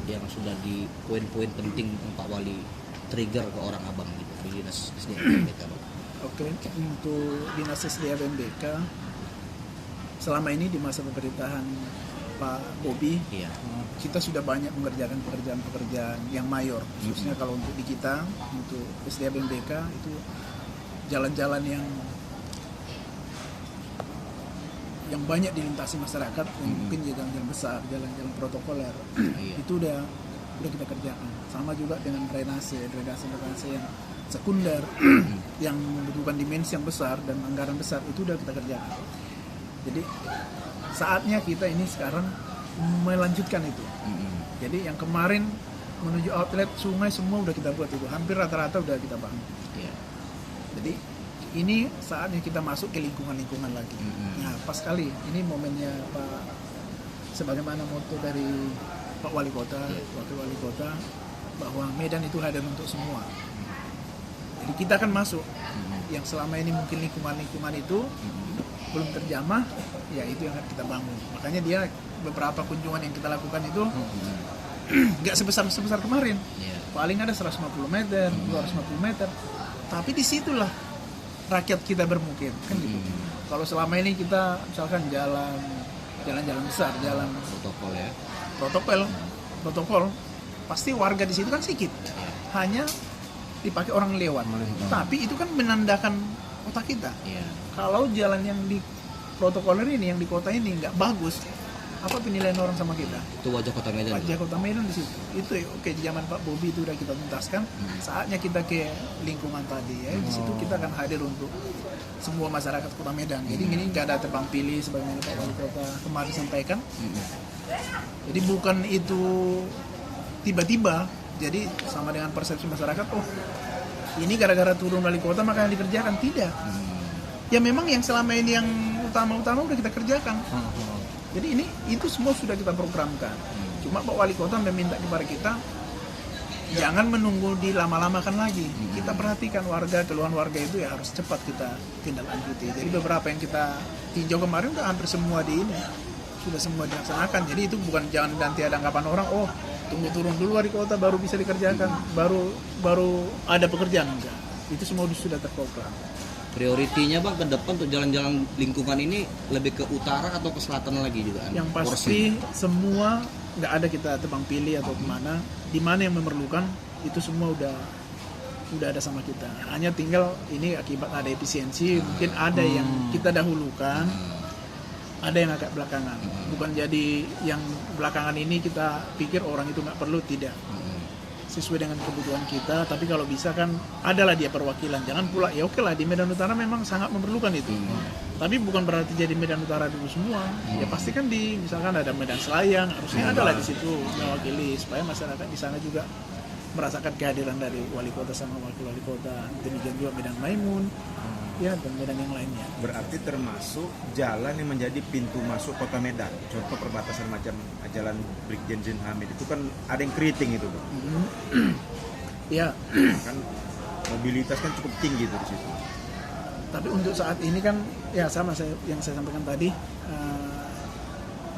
yang sudah di poin-poin penting Pak Wali trigger ke orang Abang gitu di dinas SDM BK, Bang? Oke, untuk dinas SDM BK selama ini di masa pemerintahan Pak Bobi, Iya. kita sudah banyak mengerjakan pekerjaan-pekerjaan yang mayor, khususnya kalau untuk di kita, untuk SDM BK itu jalan-jalan yang banyak dilintasi masyarakat, yang mungkin jalan-jalan besar, jalan-jalan protokoler, Iya. itu udah kita kerjakan. Sama juga dengan drainase yang sekunder, yang membutuhkan dimensi yang besar dan anggaran besar, itu udah kita kerjakan. Jadi saatnya kita ini sekarang melanjutkan itu. Jadi yang kemarin menuju outlet sungai semua udah kita buat itu, hampir rata-rata udah kita bangun. Iya. Jadi ini saatnya kita masuk ke lingkungan-lingkungan lagi. Nah, pas sekali ini momennya Pak, sebagaimana moto dari Pak Wali Kota, Wakil Wali Kota, bahwa Medan itu hadir untuk semua. Jadi kita akan masuk. Yang selama ini mungkin lingkungan-lingkungan itu belum terjamah, ya itu yang akan kita bangun. Makanya dia beberapa kunjungan yang kita lakukan itu nggak sebesar kemarin. Paling ada 150 meter, 250 meter. Tapi disitulah rakyat kita bermukim, kan gitu. Kalau selama ini kita misalkan jalan-jalan besar, jalan protokol, pasti warga di situ kan sedikit, hanya dipakai orang lewat. Tapi itu kan menandakan kota kita. Kalau jalan yang di protokoler ini, yang di kota ini nggak bagus, apa penilaian orang sama kita? Itu wajah kota Medan. Wajah kota Medan di situ. Itu oke, di zaman Pak Bobi itu udah kita tuntaskan. Saatnya kita ke lingkungan tadi ya. Di situ kita akan hadir untuk semua masyarakat kota Medan. Jadi ini nggak ada tebang pilih sebagaimana Pak Wali Kota kemarin sampaikan. Jadi bukan itu tiba-tiba. Jadi sama dengan persepsi masyarakat, oh ini gara-gara turun wali kota maka yang dikerjakan. Tidak. Ya memang yang selama ini yang utama-utama udah kita kerjakan. Jadi itu semua sudah kita programkan. Cuma Pak Wali Kota meminta kepada kita jangan menunggu dilama-lamakan lagi. Kita perhatikan warga, keluhan warga itu ya harus cepat kita tindak lanjuti. Jadi beberapa yang kita tinjau kemarin udah hampir semua sudah semua dilaksanakan. Jadi itu bukan jangan nanti ada anggapan orang, oh tunggu turun dulu wali kota baru bisa dikerjakan, baru ada pekerjaan. Enggak. Itu semua sudah terprogram. Prioritinya Bang ke depan untuk jalan-jalan lingkungan ini lebih ke utara atau ke selatan lagi juga? Yang pasti semua nggak ada kita tebang pilih atau kemana, di mana yang memerlukan itu semua udah ada sama kita. Hanya tinggal ini akibat ada efisiensi, mungkin ada yang kita dahulukan, ada yang agak belakangan. Bukan jadi yang belakangan ini kita pikir orang itu nggak perlu, tidak. Sesuai dengan kebutuhan kita, tapi kalau bisa kan adalah dia perwakilan. Jangan pula ya oke lah di Medan Utara memang sangat memerlukan itu. Tapi bukan berarti jadi Medan Utara dulu semua. Ya pasti kan misalkan ada Medan Selayang, harusnya adalah di situ mewakili supaya masyarakat di sana juga merasakan kehadiran dari wali kota sama wakil wali kota. Demikian juga Medan Maimun. Ya, dan Medan yang lainnya. Berarti termasuk jalan yang menjadi pintu masuk kota Medan. Contoh perbatasan macam jalan Brigjen Zain Hamid itu kan ada yang keriting itu, Bang. Ya. Kan mobilitas kan cukup tinggi tuh di situ. Tapi untuk saat ini kan ya sama yang saya sampaikan tadi,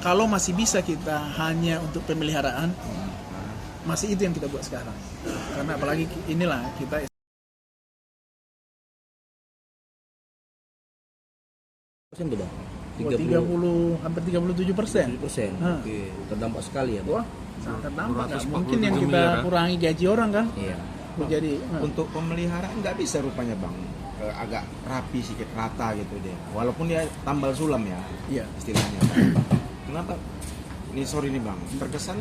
kalau masih bisa kita hanya untuk pemeliharaan, masih itu yang kita buat sekarang. Karena apalagi inilah kita persen tuh Bang? 30 hampir 37%. Oke, terdampak sekali ya Bang? Wah, sangat terdampak. Nggak mungkin yang kita kurangi gaji orang kan? Iya. Jadi Untuk pemeliharaan nggak bisa rupanya, Bang. Agak rapi sedikit, rata gitu dia. Walaupun dia tambal sulam ya, iya. istilahnya. Kenapa? Ini sorry nih Bang, terkesan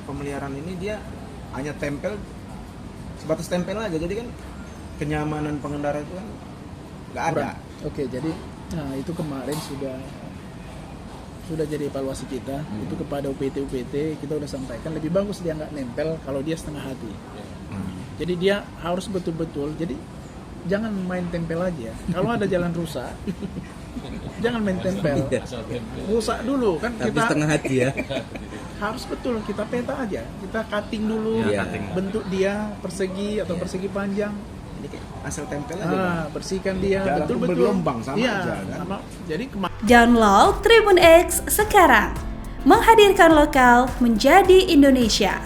pemeliharaan ini dia hanya tempel, sebatas tempel aja. Jadi kan kenyamanan pengendara itu kan nggak ada. Oke, jadi itu kemarin sudah jadi evaluasi kita. Itu kepada UPT kita udah sampaikan lebih bagus dia nggak nempel kalau dia setengah hati. Jadi dia harus betul-betul. Jadi jangan main tempel aja. Kalau ada jalan rusak, jangan main tempel. Rusak dulu kan. Tapi kita setengah hati ya. harus betul kita peta aja. Kita cutting dulu bentuk dia persegi atau persegi panjang. Asal tempel aja. Bersihkan dia betul-betul bergelombang sama aja kan. Sama. Jadi Download Tribun X sekarang, Menghadirkan lokal menjadi Indonesia.